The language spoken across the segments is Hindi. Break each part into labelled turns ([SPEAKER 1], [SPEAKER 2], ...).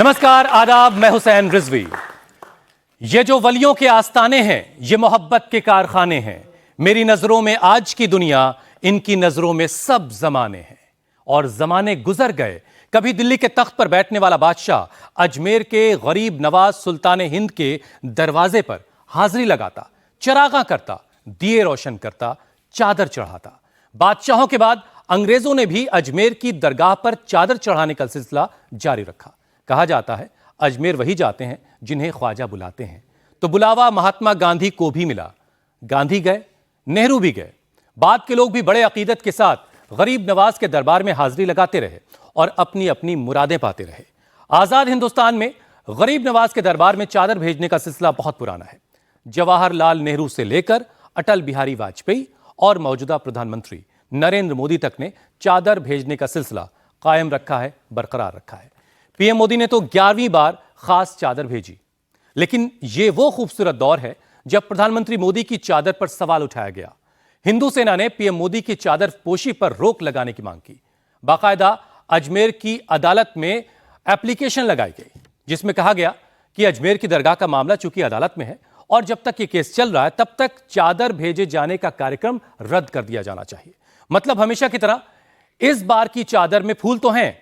[SPEAKER 1] नमस्कार, आदाब। मैं हुसैन रिजवी। ये जो वलियों के आस्ताने हैं, ये मोहब्बत के कारखाने हैं। मेरी नजरों में आज की दुनिया, इनकी नजरों में सब जमाने हैं। और जमाने गुजर गए। कभी दिल्ली के तख्त पर बैठने वाला बादशाह अजमेर के गरीब नवाज सुल्तान हिंद के दरवाजे पर हाजिरी लगाता, चरागा करता, दिए रोशन करता, चादर चढ़ाता। बादशाहों के बाद अंग्रेजों ने भी अजमेर की दरगाह पर चादर चढ़ाने का सिलसिला जारी रखा। कहा जाता है अजमेर वही जाते हैं जिन्हें ख्वाजा बुलाते हैं। तो बुलावा महात्मा गांधी को भी मिला। गांधी गए, नेहरू भी गए। बाद के लोग भी बड़े अकीदत के साथ गरीब नवाज के दरबार में हाजिरी लगाते रहे और अपनी अपनी मुरादें पाते रहे। आजाद हिंदुस्तान में गरीब नवाज के दरबार में चादर भेजने का सिलसिला बहुत पुराना है। जवाहरलाल नेहरू से लेकर अटल बिहारी वाजपेयी और मौजूदा प्रधानमंत्री नरेंद्र मोदी तक ने चादर भेजने का सिलसिला कायम रखा है, बरकरार रखा है। पीएम मोदी ने तो 11वीं बार खास चादर भेजी। लेकिन यह वो खूबसूरत दौर है जब प्रधानमंत्री मोदी की चादर पर सवाल उठाया गया। हिंदू सेना ने पीएम मोदी की चादर पोशी पर रोक लगाने की मांग की। बाकायदा अजमेर की अदालत में एप्लीकेशन लगाई गई, जिसमें कहा गया कि अजमेर की दरगाह का मामला चूंकि अदालत में है और जब तक यह केस चल रहा है तब तक चादर भेजे जाने का कार्यक्रम रद्द कर दिया जाना चाहिए। मतलब हमेशा की तरह इस बार की चादर में फूल तो हैं,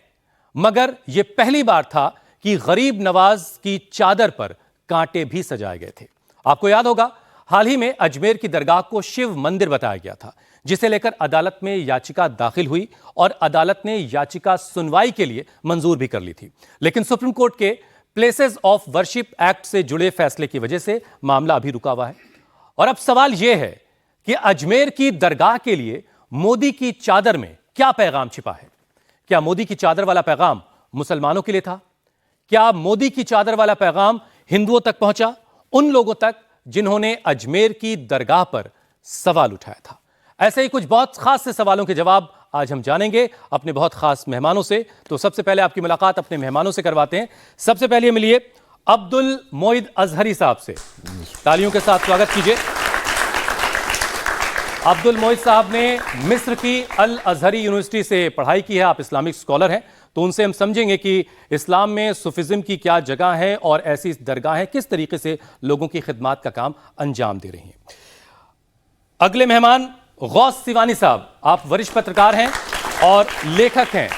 [SPEAKER 1] मगर यह पहली बार था कि गरीब नवाज की चादर पर कांटे भी सजाए गए थे। आपको याद होगा, हाल ही में अजमेर की दरगाह को शिव मंदिर बताया गया था, जिसे लेकर अदालत में याचिका दाखिल हुई और अदालत ने याचिका सुनवाई के लिए मंजूर भी कर ली थी। लेकिन सुप्रीम कोर्ट के प्लेसेस ऑफ वर्शिप एक्ट से जुड़े फैसले की वजह से मामला अभी रुका हुआ है। और अब सवाल यह है कि अजमेर की दरगाह के लिए मोदी की चादर में क्या पैगाम छिपा है? क्या मोदी की चादर वाला पैगाम मुसलमानों के लिए था? क्या मोदी की चादर वाला पैगाम हिंदुओं तक पहुंचा, उन लोगों तक जिन्होंने अजमेर की दरगाह पर सवाल उठाया था? ऐसे ही कुछ बहुत खास से सवालों के जवाब आज हम जानेंगे अपने बहुत खास मेहमानों से। तो सबसे पहले आपकी मुलाकात अपने मेहमानों से करवाते हैं। सबसे पहले मिलिए अब्दुल मोइद अजहरी साहब से। तालियों के साथ स्वागत कीजिए। अब्दुल मोइद साहब ने मिस्र की अल अजहरी यूनिवर्सिटी से पढ़ाई की है। आप इस्लामिक स्कॉलर हैं, तो उनसे हम समझेंगे कि इस्लाम में सूफिज्म की क्या जगह है और ऐसी दरगाहें किस तरीके से लोगों की खिदमत का काम अंजाम दे रही हैं। अगले मेहमान गौस सिवानी साहब। आप वरिष्ठ पत्रकार हैं और लेखक हैं।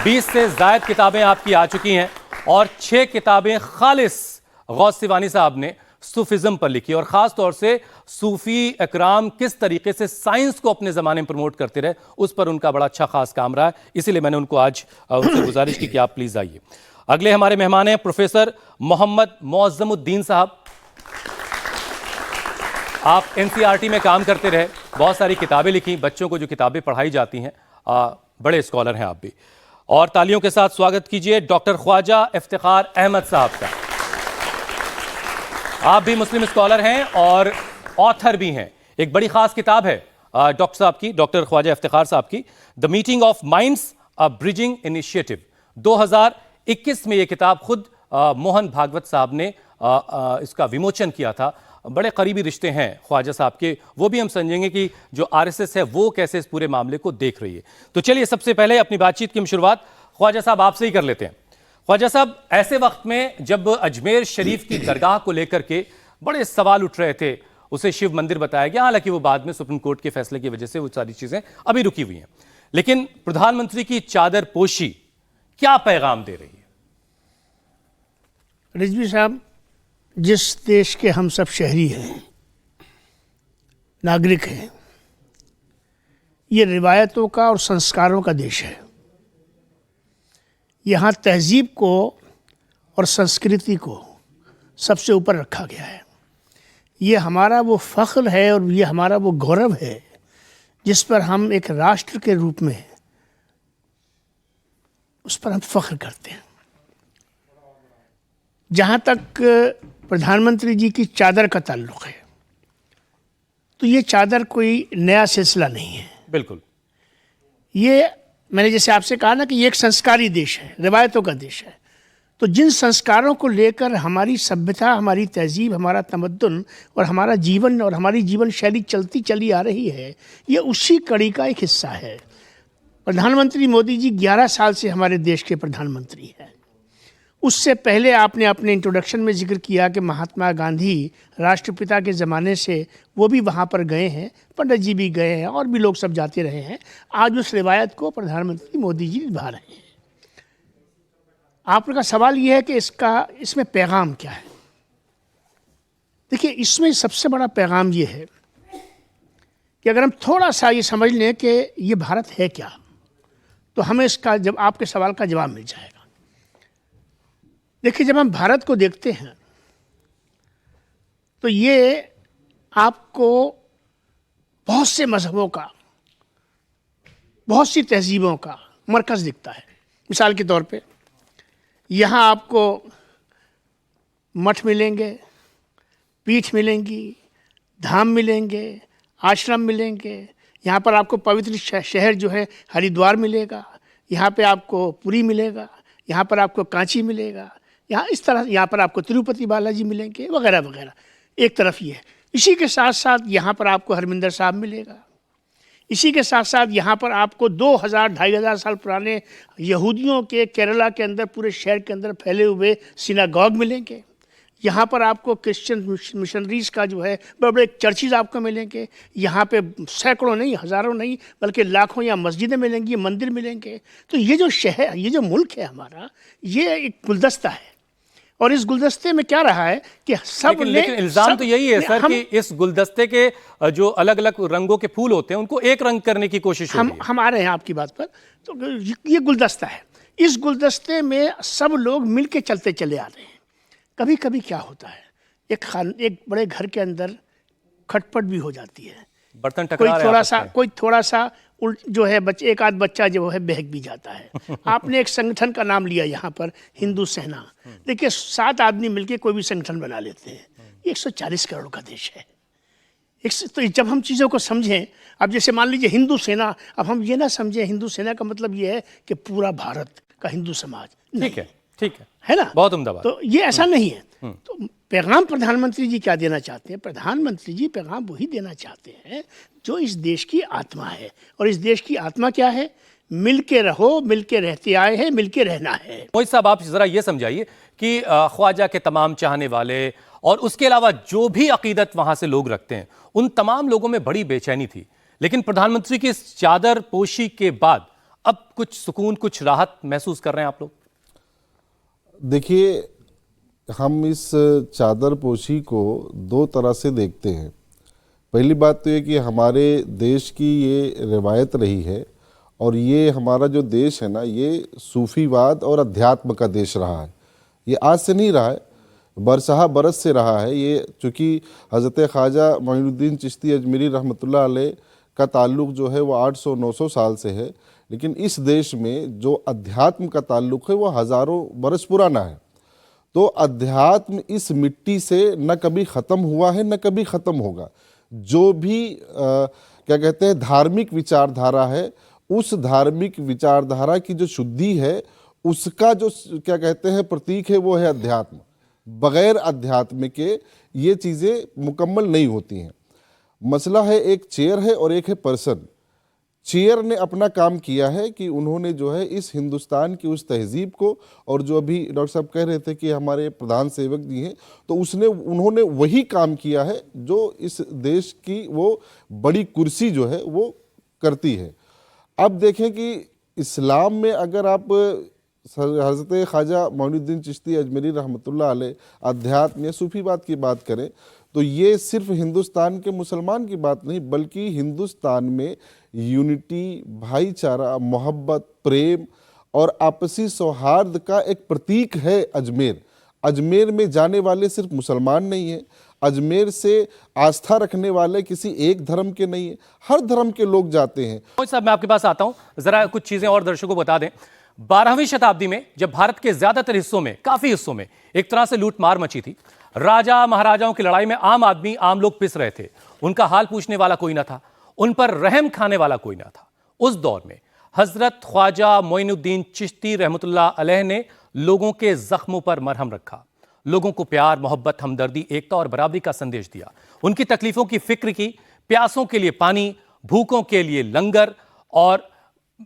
[SPEAKER 1] 20 से ज्यादा किताबें आपकी आ चुकी हैं और 6 किताबें खालिस गौस सिवानी साहब ने सूफिज्म पर लिखी और खास तौर से सूफी इकराम किस तरीके से साइंस को अपने जमाने में प्रमोट करते रहे, उस पर उनका बड़ा अच्छा खास काम रहा है। इसीलिए मैंने उनको आज उनसे गुजारिश की कि आप प्लीज आइए। अगले हमारे मेहमान हैं प्रोफेसर मोहम्मद मुअज्जमुद्दीन साहब। आप एनसीईआरटी में काम करते रहे, बहुत सारी किताबें लिखी, बच्चों को जो किताबें पढ़ाई जाती हैं, बड़े स्कॉलर हैं आप भी। और तालियों के साथ स्वागत कीजिए डॉक्टर ख्वाजा इफ्तिखार अहमद साहब का। आप भी मुस्लिम स्कॉलर हैं और ऑथर भी हैं। एक बड़ी खास किताब है डॉक्टर साहब की, डॉक्टर ख्वाजा इफ्तिखार साहब की, the meeting of minds a bridging initiative. 2021 में यह किताब खुद मोहन भागवत साहब ने इसका विमोचन किया था। बड़े करीबी रिश्ते हैं ख्वाजा साहब के, वो भी हम समझेंगे कि जो आरएसएस है वो कैसे इस पूरे मामले को देख रही है। तो चलिए सबसे पहले अपनी बातचीत की हम शुरुआत ख्वाजा साहब आपसे ही कर लेते हैं। ख्वाजा साहब, ऐसे वक्त में जब अजमेर शरीफ की दरगाह को लेकर के बड़े सवाल उठ रहे थे, उसे शिव मंदिर बताया गया, हालांकि वो बाद में सुप्रीम कोर्ट के फैसले की वजह से वो सारी चीजें अभी रुकी हुई हैं, लेकिन प्रधानमंत्री की चादर पोशी क्या पैगाम दे रही है?
[SPEAKER 2] रिजवी साहब, जिस देश के हम सब शहरी हैं, नागरिक हैं, ये रिवायतों का और संस्कारों का देश है। यहाँ तहजीब को और संस्कृति को सबसे ऊपर रखा गया है। ये हमारा वो फ़ख्र है और ये हमारा वो गौरव है जिस पर हम एक राष्ट्र के रूप में उस पर हम फ़ख्र करते हैं। जहाँ तक प्रधानमंत्री जी की चादर का ताल्लुक़ है, तो ये चादर कोई नया सिलसिला नहीं है।
[SPEAKER 1] बिल्कुल,
[SPEAKER 2] ये मैंने जैसे आपसे कहा ना कि ये एक संस्कारी देश है, रिवायतों का देश है। तो जिन संस्कारों को लेकर हमारी सभ्यता, हमारी तहजीब, हमारा तमद्दुन और हमारा जीवन और हमारी जीवन शैली चलती चली आ रही है, ये उसी कड़ी का एक हिस्सा है। प्रधानमंत्री मोदी जी 11 साल से हमारे देश के प्रधानमंत्री हैं। उससे पहले आपने अपने इंट्रोडक्शन में जिक्र किया कि महात्मा गांधी राष्ट्रपिता के ज़माने से वो भी वहाँ पर गए हैं, पंडित जी भी गए हैं और भी लोग सब जाते रहे हैं। आज उस रिवायत को प्रधानमंत्री मोदी जी निभा रहे हैं। आपका सवाल ये है कि इसमें पैगाम क्या है। देखिए, इसमें सबसे बड़ा पैगाम ये है कि अगर हम थोड़ा सा ये समझ लें कि ये भारत है क्या, तो हमें इसका जब आपके सवाल का जवाब मिल जाएगा। देखिए, जब हम भारत को देखते हैं तो ये आपको बहुत से मजहबों का, बहुत सी तहजीबों का मरकज़ दिखता है। मिसाल के तौर पे यहाँ आपको मठ मिलेंगे, पीठ मिलेंगी, धाम मिलेंगे, आश्रम मिलेंगे। यहाँ पर आपको पवित्र शहर जो है हरिद्वार मिलेगा, यहाँ पे आपको पुरी मिलेगा, यहाँ पर आपको कांची मिलेगा, यहाँ इस तरह यहाँ पर आपको तिरुपति बालाजी मिलेंगे वगैरह वगैरह। एक तरफ ये है। इसी के साथ साथ यहाँ पर आपको हरमिंदर साहब मिलेगा। इसी के साथ साथ यहाँ पर आपको 2000-2500 साल पुराने यहूदियों के केरला के अंदर, पूरे शहर के अंदर फैले हुए सिनागॉग मिलेंगे। यहाँ पर आपको क्रिश्चियन मिशनरीज का जो है बड़े बड़े चर्चिज़ आपको मिलेंगे। यहाँ पे सैकड़ों नहीं, हज़ारों नहीं, बल्कि लाखों यहाँ मस्जिदें मिलेंगी, मंदिर मिलेंगे। तो ये जो शहर, ये जो मुल्क है हमारा, ये एक गुलदस्ता है। और इस गुलदस्ते में क्या रहा है कि सब
[SPEAKER 1] लेकिन इल्जाम तो यही है सर कि इस गुलदस्ते के जो अलग अलग रंगों के फूल होते हैं उनको एक रंग करने की कोशिश हो रही है।
[SPEAKER 2] हम आ रहे हैं आपकी बात पर। तो ये गुलदस्ता है। इस गुलदस्ते में सब लोग मिल के चलते चले आ रहे हैं। कभी कभी क्या होता है, एक बड़े घर के अंदर खटपट भी हो जाती है,
[SPEAKER 1] बर्तन टकरा
[SPEAKER 2] कोई थोड़ा सा जो है एक आध बच्चा जो है बहक भी जाता है। आपने एक संगठन का नाम लिया यहाँ पर, हिंदू सेना। देखिए, 7 आदमी मिलके कोई भी संगठन बना लेते हैं। 140 करोड़ का देश है। तो जब हम चीज़ों को समझें, अब जैसे मान लीजिए हिंदू सेना, अब हम ये ना समझें हिंदू सेना का मतलब ये है कि पूरा भारत का हिंदू समाज।
[SPEAKER 1] ठीक
[SPEAKER 2] है ना,
[SPEAKER 1] बहुत उम्दा बात।
[SPEAKER 2] तो ये ऐसा नहीं है। तो पैगाम प्रधानमंत्री जी क्या देना चाहते हैं? प्रधानमंत्री जी पैगाम वही देना चाहते हैं जो इस देश की आत्मा है। और इस देश की आत्मा क्या है? मिलके रहो, मिलके रहते आए हैं, मिलके रहना है।
[SPEAKER 1] मोहित साहब, आप जरा ये समझाइए कि ख्वाजा के तमाम चाहने वाले और उसके अलावा जो भी अकीदत वहां से लोग रखते हैं, उन तमाम लोगों में बड़ी बेचैनी थी। लेकिन प्रधानमंत्री की इस चादर पोशी के बाद अब कुछ सुकून, कुछ राहत महसूस कर रहे हैं आप लोग?
[SPEAKER 3] देखिए, हम इस चादर पोशी को 2 तरह से देखते हैं। पहली बात तो ये कि हमारे देश की ये रिवायत रही है और ये हमारा जो देश है ना, ये सूफीवाद और अध्यात्म का देश रहा है। ये आज से नहीं रहा है, बरसहा बरस से रहा है। ये चूँकि हज़रत ख्वाजा मोइनुद्दीन चिश्ती अजमेरी रहमतुल्लाह अलैह का ताल्लुक़ जो है वो 800-900 साल से है, लेकिन इस देश में जो अध्यात्म का ताल्लुक़ है वो हज़ारों बरस पुराना है। तो अध्यात्म इस मिट्टी से न कभी ख़त्म हुआ है, न कभी ख़त्म होगा। जो भी क्या कहते हैं धार्मिक विचारधारा है, उस धार्मिक विचारधारा की जो शुद्धि है, उसका जो क्या कहते हैं प्रतीक है, वो है अध्यात्म। बग़ैर अध्यात्म के ये चीज़ें मुकम्मल नहीं होती हैं। मसला है, एक चेयर है और एक है पर्सन। चेयर ने अपना काम किया है कि उन्होंने जो है इस हिंदुस्तान की उस तहजीब को, और जो अभी डॉक्टर साहब कह रहे थे कि हमारे प्रधान सेवक जी हैं, तो उन्होंने वही काम किया है जो इस देश की वो बड़ी कुर्सी जो है वो करती है। अब देखें कि इस्लाम में अगर आप हज़रत ख्वाजा मोइनुद्दीन चिश्ती अजमेरी रहमतुल्लाह अलैह अध्यात्म या सूफीवाद की बात करें, तो ये सिर्फ हिंदुस्तान के मुसलमान की बात नहीं, बल्कि हिंदुस्तान में यूनिटी, भाईचारा, मोहब्बत, प्रेम और आपसी सौहार्द का एक प्रतीक है अजमेर। अजमेर में जाने वाले सिर्फ मुसलमान नहीं हैं, अजमेर से आस्था रखने वाले किसी एक धर्म के नहीं है, हर धर्म के लोग जाते हैं।
[SPEAKER 1] मोहित साहब, मैं आपके पास आता हूं, जरा कुछ चीजें और दर्शकों को बता दें। 12वीं शताब्दी में जब भारत के ज्यादातर हिस्सों में, काफी हिस्सों में एक तरह से लूट मार मची थी, राजा महाराजाओं की लड़ाई में आम आदमी, आम लोग पिस रहे थे। उनका हाल पूछने वाला कोई ना था, उन पर रहम खाने वाला कोई ना था। उस दौर में हजरत ख्वाजा मोइनुद्दीन चिश्ती रहमतुल्लाह अलैह ने लोगों के जख्मों पर मरहम रखा, लोगों को प्यार, मोहब्बत, हमदर्दी, एकता और बराबरी का संदेश दिया। उनकी तकलीफों की फिक्र की, प्यासों के लिए पानी, भूखों के लिए लंगर और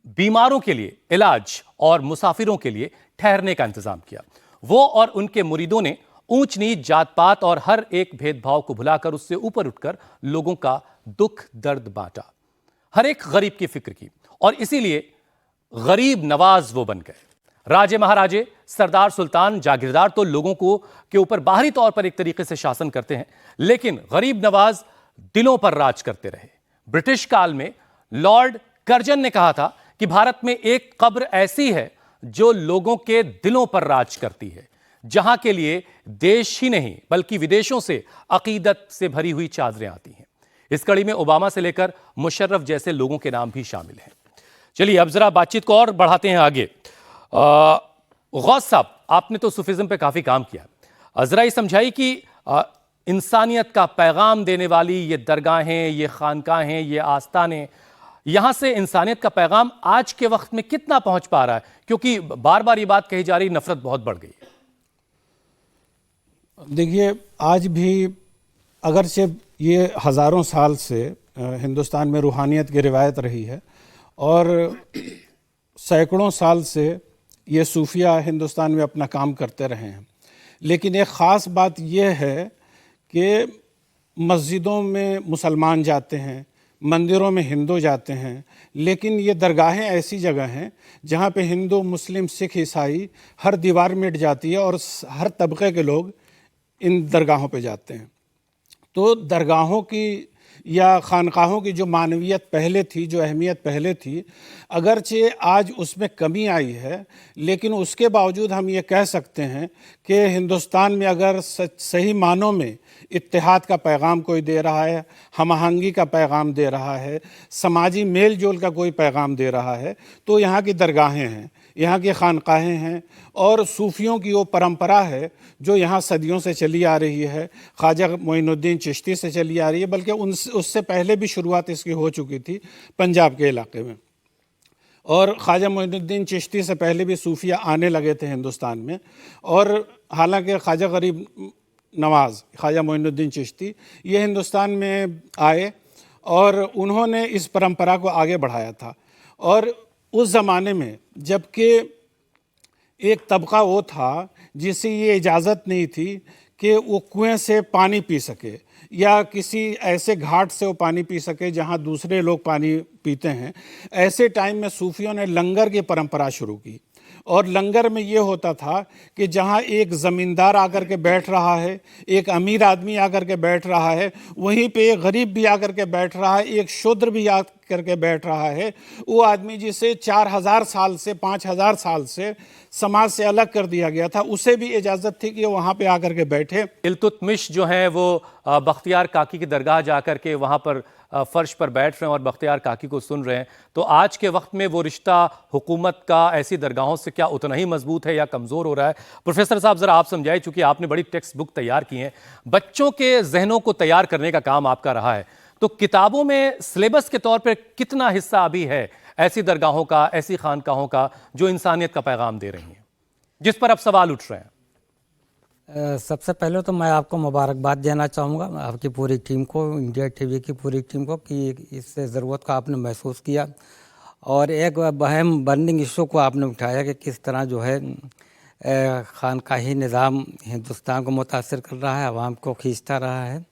[SPEAKER 1] बीमारों के लिए इलाज और मुसाफिरों के लिए ठहरने का इंतजाम किया। वो और उनके मुरीदों ने ऊंच नीच, जात पात और हर एक भेदभाव को भुलाकर उससे ऊपर उठकर लोगों का दुख दर्द बांटा, हर एक गरीब की फिक्र की, और इसीलिए गरीब नवाज वो बन गए। राजे महाराजे, सरदार सुल्तान, जागीरदार तो लोगों को के ऊपर बाहरी तौर पर एक तरीके से शासन करते हैं, लेकिन गरीब नवाज दिलों पर राज करते रहे। ब्रिटिश काल में लॉर्ड कर्जन ने कहा था कि भारत में एक कब्र ऐसी है जो लोगों के दिलों पर राज करती है, जहां के लिए देश ही नहीं बल्कि विदेशों से अकीदत से भरी हुई चादरें आती हैं। इस कड़ी में ओबामा से लेकर मुशर्रफ जैसे लोगों के नाम भी शामिल हैं। चलिए अब जरा बातचीत को और बढ़ाते हैं आगे। गौस साहब, आपने तो सूफिज्म पे काफी काम किया, जरा ये समझाइए कि इंसानियत का पैगाम देने वाली ये दरगाहें, ये खानकाहें, ये आस्थानें, यहां से इंसानियत का पैगाम आज के वक्त में कितना पहुंच पा रहा है? क्योंकि बार बार ये बात कही जा रही, नफरत बहुत बढ़ गई है।
[SPEAKER 4] देखिए, आज भी अगरचे ये हज़ारों साल से हिंदुस्तान में रूहानियत की रिवायत रही है और सैकड़ों साल से ये सूफिया हिंदुस्तान में अपना काम करते रहे हैं, लेकिन एक ख़ास बात यह है कि मस्जिदों में मुसलमान जाते हैं, मंदिरों में हिंदू जाते हैं, लेकिन ये दरगाहें ऐसी जगह हैं जहाँ पे हिंदू, मुस्लिम, सिख, ईसाई हर दीवार मिट जाती है और हर तबके के लोग इन दरगाहों पे जाते हैं। तो दरगाहों की या खानकाहों की जो मानवियत पहले थी, जो अहमियत पहले थी, अगरचे आज उसमें कमी आई है, लेकिन उसके बावजूद हम ये कह सकते हैं कि हिंदुस्तान में अगर सही मानों में इत्तेहाद का पैगाम कोई दे रहा है, हम आहंगी का पैगाम दे रहा है, समाजी मेल जोल का कोई पैगाम दे रहा है, तो यहाँ की दरगाहें हैं, यहाँ की खानकाहें हैं और सूफियों की वो परंपरा है जो यहाँ सदियों से चली आ रही है। ख्वाजा मोइनुद्दीन चिश्ती से चली आ रही है, बल्कि उससे पहले भी शुरुआत इसकी हो चुकी थी पंजाब के इलाके में। और ख्वाजा मोइनुद्दीन चिश्ती से पहले भी सूफिया आने लगे थे हिंदुस्तान में। और हालांकि ख्वाजा गरीब नवाज, ख्वाजा मोइनुद्दीन चिश्ती, ये हिंदुस्तान में आए और उन्होंने इस परंपरा को आगे बढ़ाया था। और उस ज़माने में जबकि एक तबका वो था जिसे ये इजाज़त नहीं थी कि वो कुएं से पानी पी सके या किसी ऐसे घाट से वो पानी पी सके जहाँ दूसरे लोग पानी पीते हैं। ऐसे टाइम में सूफियों ने लंगर की परंपरा शुरू की और लंगर में ये होता था कि जहाँ एक ज़मींदार आकर के बैठ रहा है, एक अमीर आदमी आकर के बैठ रहा है, वहीं पे एक गरीब भी आकर के बैठ रहा है, एक शूद्र भी आकर के बैठ रहा है। वो आदमी जिसे 4000 साल से 5000 साल से समाज से अलग कर दिया गया था, उसे भी इजाज़त थी कि वहाँ पे आकर के बैठे।
[SPEAKER 1] इल्तुतमिश जो है वो बख्तियार काकी की दरगाह जाकर के वहाँ पर फर्श पर बैठ रहे हैं और बख्तियार काकी को सुन रहे हैं। तो आज के वक्त में वो रिश्ता हुकूमत का ऐसी दरगाहों से क्या उतना ही मजबूत है या कमज़ोर हो रहा है? प्रोफेसर साहब ज़रा आप समझाइए, चूँकि आपने बड़ी टेक्स्ट बुक तैयार की हैं, बच्चों के जहनों को तैयार करने का काम आपका रहा है, तो किताबों में सिलेबस के तौर पर कितना हिस्सा अभी है ऐसी दरगाहों का, ऐसी खानकाहों का जो इंसानियत का पैगाम दे रही हैं, जिस पर अब सवाल उठ रहे हैं?
[SPEAKER 5] सबसे पहले तो मैं आपको मुबारकबाद देना चाहूँगा, आपकी पूरी टीम को, इंडिया टीवी की पूरी टीम को, कि इस ज़रूरत को आपने महसूस किया और एक अहम बर्निंग इशू को आपने उठाया कि किस तरह जो है खानकाही निज़ाम हिंदुस्तान को मुतासिर कर रहा है, आवाम को खींचता रहा है।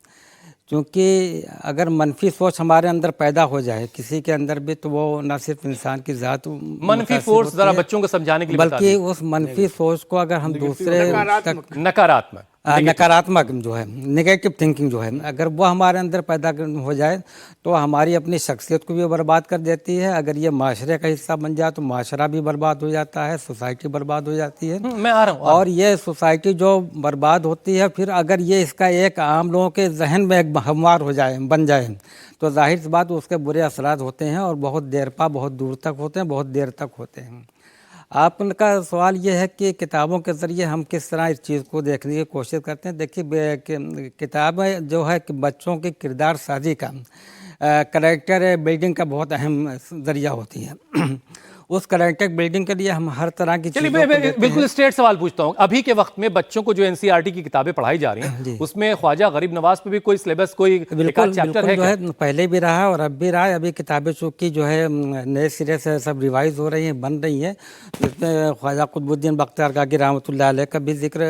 [SPEAKER 5] क्योंकि अगर मनफी सोच हमारे अंदर पैदा हो जाए किसी के अंदर भी, तो वो न सिर्फ इंसान की ज़ात
[SPEAKER 1] मनफी फोर्स, जरा बच्चों को समझाने के लिए
[SPEAKER 5] बल्कि उस मनफी सोच को अगर हम दूसरे तक नकारात्मक जो है, नेगेटिव थिंकिंग जो है, अगर वो हमारे अंदर पैदा हो जाए तो हमारी अपनी शख्सियत को भी बर्बाद कर देती है। अगर ये माशरे का हिस्सा बन जाए तो माशरा भी बर्बाद हो जाता है, सोसाइटी बर्बाद हो जाती है।
[SPEAKER 1] मैं आ रहा हूँ।
[SPEAKER 5] और ये सोसाइटी जो बर्बाद होती है, फिर अगर ये इसका एक आम लोगों के जहन में एक हमवार हो जाए, बन जाए, तो जाहिर सी बात उसके बुरे असरात होते हैं और बहुत देर पा बहुत दूर तक होते हैं, बहुत देर तक होते हैं। आपका सवाल ये है कि किताबों के ज़रिए हम किस तरह इस चीज़ को देखने की कोशिश करते हैं। देखिए, किताबें जो है कि बच्चों की किरदार साजी का, करेक्टर बिल्डिंग का बहुत अहम ज़रिया होती हैं। उस करंटेक बिल्डिंग के लिए हम हर तरह की
[SPEAKER 1] चलिए
[SPEAKER 5] चीज़ों को
[SPEAKER 1] मैं
[SPEAKER 5] देते
[SPEAKER 1] बिल्कुल
[SPEAKER 5] हैं।
[SPEAKER 1] स्ट्रेट सवाल पूछता हूँ। अभी के वक्त में बच्चों को जो एनसीईआरटी की किताबें पढ़ाई जा रही हैं उसमें ख्वाजा गरीब नवाज पे भी कोई सिलेबस, कोई एकाध
[SPEAKER 5] बिल्कुल
[SPEAKER 1] चैप्टर
[SPEAKER 5] बिल्कुल
[SPEAKER 1] है
[SPEAKER 5] जो
[SPEAKER 1] क्या?
[SPEAKER 5] है पहले भी रहा और अब भी रहा है। अभी किताबें चूँकि जो है नए सिरे से सब रिवाइज हो रही हैं, बन रही हैं। इसमें ख्वाजा कुतुबुद्दीन बख्तियार काकी रहमतुल्लाह अलैह का भी जिक्र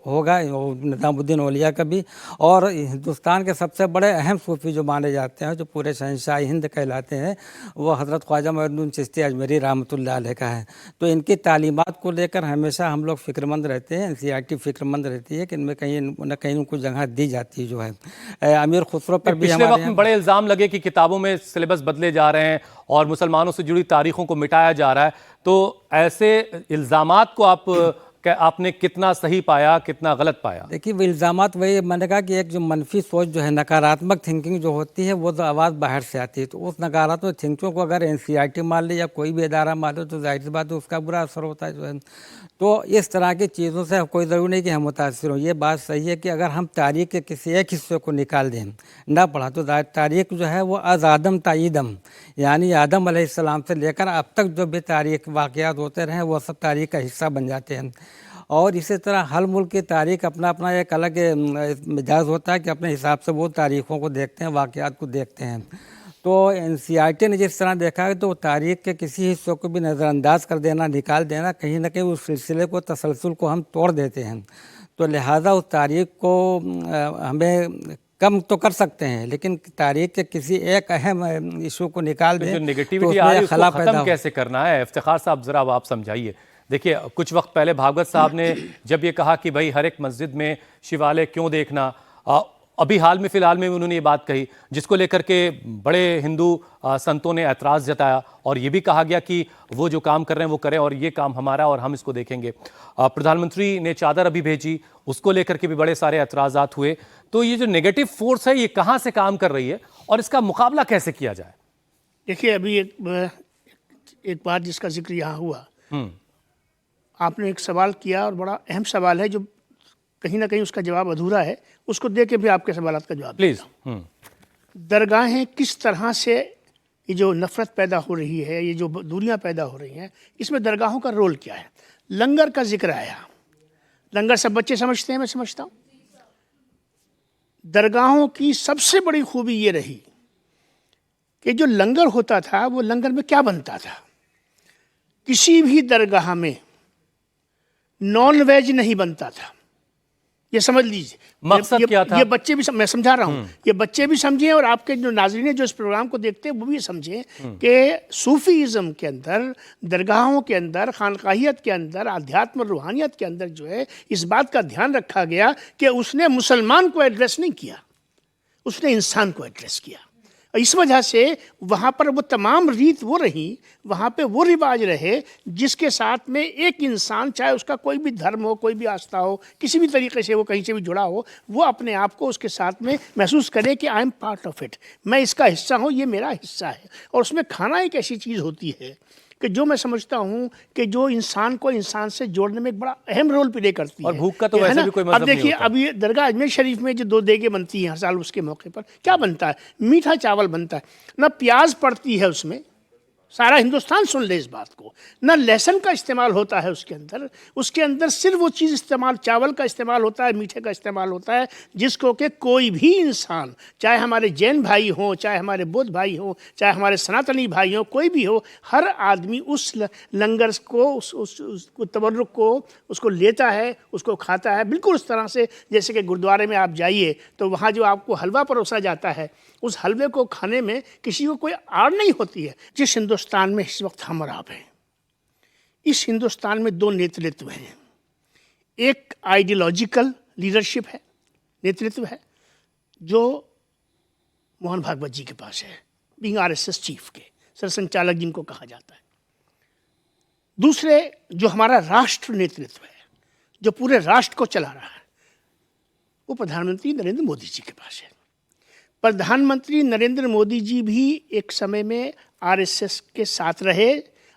[SPEAKER 5] होगा, और निज़ामुद्दीन औलिया का भी, और हिंदुस्तान के सबसे बड़े अहम सूफी जो माने जाते हैं, जो पूरे शहंशाह हिंद कहलाते हैं, वो हज़रत ख्वाजा मोइनुद्दीन चिश्ती अजमेरी रहमतुल्लाह अलैह का है। तो इनकी तालीमात को लेकर हमेशा हम लोग फ़िक्रमंद रहते हैं, एनसीईआरटी फ़िक्रमंद रहती है कि इनमें कहीं न कहीं उनको जगह दी जाती है जो है। अमीर खुसरो पर भी
[SPEAKER 1] पिछले
[SPEAKER 5] हमारे
[SPEAKER 1] वक्त में बड़े इल्ज़ाम लगे कि किताबों में सिलेबस बदले जा रहे हैं और मुसलमानों से जुड़ी तारीखों को मिटाया जा रहा है। तो ऐसे इल्ज़ामात को आपने कितना सही पाया, कितना गलत पाया?
[SPEAKER 5] देखिए, वो इल्ज़ामात वही मैंने कहा कि एक जो मनफी सोच जो है, नकारात्मक थिंकिंग जो होती है, वो तो आवाज़ बाहर से आती है। तो उस नकारात्मक थिंकिंग को अगर एनसीईआरटी मान ले या कोई भी इदारा मान ले तो जाहिर सी बात है उसका बुरा असर होता है जो है। तो इस तरह की चीज़ों से कोई ज़रूरी नहीं कि हम मुतासिर हों। ये बात सही है कि अगर हम तारीख़ के किसी एक हिस्से को निकाल दें, ना पढ़ा, तो तारीख़ जो है वो अज़ आदम ताईदम, यानी आदम अलैहिस्सलाम से लेकर अब तक जो भी तारीख़ वाक़यात होते रहे वो सब तारीख़ का हिस्सा बन जाते हैं। और इसी तरह हर मुल्क की तारीख़ अपना अपना एक अलग मिजाज होता है कि अपने हिसाब से वो तारीख़ों को देखते हैं, वाक़यात को देखते हैं। तो एनसीईआरटी ने जिस तरह देखा है तो तारीख़ के किसी हिस्सों को भी नज़रअंदाज कर देना, निकाल देना, कहीं ना कहीं उस सिलसिले को, तसलसल को हम तोड़ देते हैं। तो लिहाजा उस तारीख़ को हमें कम तो कर सकते हैं, लेकिन तारीख़ के किसी एक अहम इशू को निकाल दें
[SPEAKER 1] जो
[SPEAKER 5] तो
[SPEAKER 1] नेगेटिविटी आ रही है
[SPEAKER 5] उसमें
[SPEAKER 1] उसको
[SPEAKER 5] खला पैदा
[SPEAKER 1] ख़त्म
[SPEAKER 5] हो।
[SPEAKER 1] कैसे करना है? इफ्तिखार साहब ज़रा अब आप समझाइए। देखिए, कुछ वक्त पहले भागवत साहब ने जब ये कहा कि भाई हर एक मस्जिद में शिवालय क्यों देखना, अभी हाल में फ़िलहाल में उन्होंने ये बात कही जिसको लेकर के बड़े हिंदू संतों ने एतराज़ जताया और ये भी कहा गया कि वो जो काम कर रहे हैं वो करें और ये काम हमारा और हम इसको देखेंगे। प्रधानमंत्री ने चादर अभी भेजी, उसको लेकर के भी बड़े सारे एतराज़ात हुए। तो ये जो नेगेटिव फोर्स है ये कहाँ से काम कर रही है और इसका मुकाबला कैसे किया जाए?
[SPEAKER 2] देखिए, अभी एक बात जिसका जिक्र यहाँ हुआ, आपने एक सवाल किया और बड़ा अहम सवाल है जो कहीं ना कहीं उसका जवाब अधूरा है, उसको दे के भी आपके सवालात का जवाब
[SPEAKER 1] प्लीज़।
[SPEAKER 2] दरगाहें किस तरह से, ये जो नफ़रत पैदा हो रही है, ये जो दूरियां पैदा हो रही हैं, इसमें दरगाहों का रोल क्या है? लंगर का जिक्र आया, लंगर सब बच्चे समझते हैं, मैं समझता हूँ। दरगाहों की सबसे बड़ी खूबी ये रही कि जो लंगर होता था वो लंगर में क्या बनता था? किसी भी दरगाह में नॉन वेज नहीं बनता था, ये समझ लीजिए।
[SPEAKER 1] मकसद क्या था?
[SPEAKER 2] ये बच्चे भी मैं समझा रहा हूँ, ये बच्चे भी समझें और आपके जो नाज़रीन है जो इस प्रोग्राम को देखते हैं वो भी समझें कि सूफीज़म के अंदर, दरगाहों के अंदर, खानकाहियत के अंदर, आध्यात्म रूहानियत के अंदर जो है इस बात का ध्यान रखा गया कि उसने मुसलमान को एड्रेस नहीं किया, उसने इंसान को एड्रेस किया। इस वजह से वहाँ पर वो तमाम रीत वो रही, वहाँ पे वो रिवाज रहे जिसके साथ में एक इंसान, चाहे उसका कोई भी धर्म हो, कोई भी आस्था हो, किसी भी तरीके से वो कहीं से भी जुड़ा हो, वो अपने आप को उसके साथ में महसूस करे कि I am part of it, मैं इसका हिस्सा हूँ, ये मेरा हिस्सा है। और उसमें खाना एक ऐसी चीज़ होती है कि जो मैं समझता हूँ कि जो इंसान को इंसान से जोड़ने में एक बड़ा अहम रोल प्ले करती है।
[SPEAKER 1] और भूख का तो
[SPEAKER 2] ये है
[SPEAKER 1] वैसे
[SPEAKER 2] ना?
[SPEAKER 1] भी कोई मतलब
[SPEAKER 2] अब
[SPEAKER 1] नहीं
[SPEAKER 2] देखिए,
[SPEAKER 1] होता।
[SPEAKER 2] अब ये दरगाह अजमेर शरीफ में जो 2 देगे बनती हैं हर साल, उसके मौके पर क्या बनता है? मीठा चावल बनता है, ना प्याज पड़ती है उसमें, सारा हिंदुस्तान सुन ले इस बात को, ना लहसुन का इस्तेमाल होता है उसके अंदर सिर्फ वो चीज़ इस्तेमाल, चावल का इस्तेमाल होता है, मीठे का इस्तेमाल होता है, जिसको कि कोई भी इंसान, चाहे हमारे जैन भाई हों, चाहे हमारे बौद्ध भाई हों, चाहे हमारे सनातनी भाई हों, कोई भी हो, हर आदमी उस लंगर को, उस तबर्रुक को उसको लेता है, उसको खाता है। बिल्कुल उस तरह से जैसे कि गुरुद्वारे में आप जाइए तो वहाँ जो आपको हलवा परोसा जाता है, उस हलवे को खाने में किसी को कोई आड़ नहीं होती है। जिस हिंदुस्तान में इस वक्त हम और आप हैं, इस हिंदुस्तान में 2 नेतृत्व हैं। एक आइडियोलॉजिकल लीडरशिप है, नेतृत्व है, जो मोहन भागवत जी के पास है, बीइंग आरएसएस चीफ के सरसंचालक जिनको कहा जाता है। दूसरे जो हमारा राष्ट्र नेतृत्व है, जो पूरे राष्ट्र को चला रहा है, वो प्रधानमंत्री नरेंद्र मोदी जी के पास है। प्रधानमंत्री नरेंद्र मोदी जी भी एक समय में आरएसएस के साथ रहे,